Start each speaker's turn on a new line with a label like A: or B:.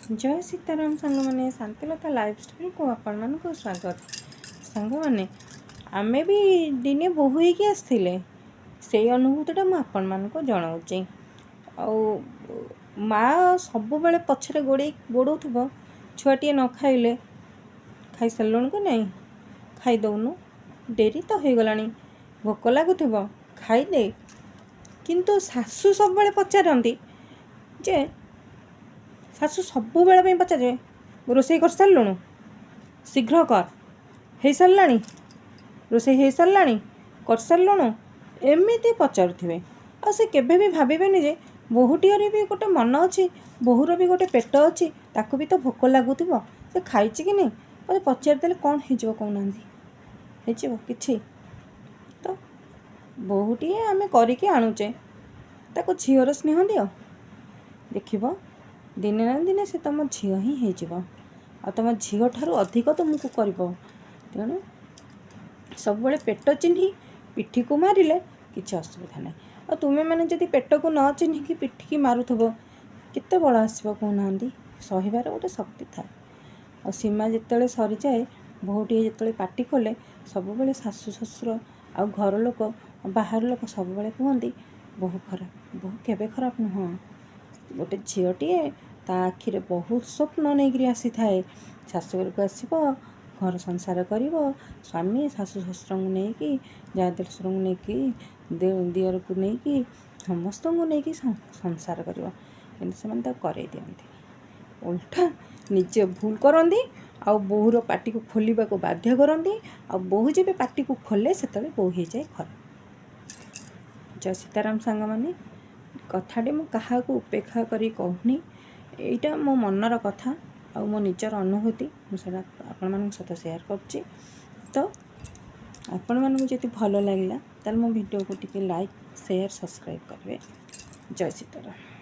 A: जय सीताराम सांग मैंने शांतिलता लाइफस्टाइल को आपण मान को स्वागत। सांग मैंने आमे भी दिने बोहू होइकी आसथिले से अनुभूतिटा मु आपण मान को जणाउची। माँ सब बेले पछरे गोड़ौथब छुआटे न खाइले खाई सारूँ कि नहीं खाई दौनु डेरी तो हो गलानी भोक लगुव खाईदे किंतु शाशु सब बेले पचारती जे शाशु सब बेले पचारे रोषे कर सारूँ शीघ्र कर हो सारा रोषे हो सारा कर सारूँ एमती पचारुवे आ से केबे भी भावेनि जे बोहूटीर भी गोटे मन अच्छी बोहूर भी गोटे पेट अच्छी ताकू भी तो भोक लगुव से खाई कि नहीं मत पचारिदेले कौन हो कहूना कि तो बोहूटी आम करिकी आणुचे ताको झीर स्नेह दियो देखिब दिने ना दिने से तुम झील ही हो तुम झील ठार अधिक तुमको कर तेणु सब पेट चिन्ह पिठी को मारिले किसी असुविधा ना और तुम्हें मैंने जब पेट को न चिन्हिक पिठी की मारुथब केते बल आसो कहूना सहार गोटे शक्ति थाए और सीमा जिते सरी जाए बहुटी जिते पाटी खोले सब बेले शाशु शशुर आ घर लोक बाहर लोक सब बेले कहते बहु खराब बहु केबे खराब नुह गोटे झीलटीए ता आखिरे बहुत स्वप्न नहीं आसी थाए शाशुघर को आसब घर संसार कर स्वामी शाशु शशुर को लेकिन जा देशुर को लेकिन दियर को लेकिन समस्त को लेकिन संसार कर करे दिखती उल्टा निजे भूल करती आ बोहूर पाटी को खोलने को बाध्य करती आ बोहू जब पाटी को खोले से बोहू हो जाए खराब। जय सीताराम सांग मैंने कथाटे मु क्या उपेक्षा करी कहूनी एटा मो मनर कथा आ मो निजर अनुभूति मुझे आपण मान सहित सेयार करछि। तो आपण मानू जदि भल लगे ताल मो वीडियो को टिके लाइक शेयर सब्सक्राइब करेंगे। जय सीताराम।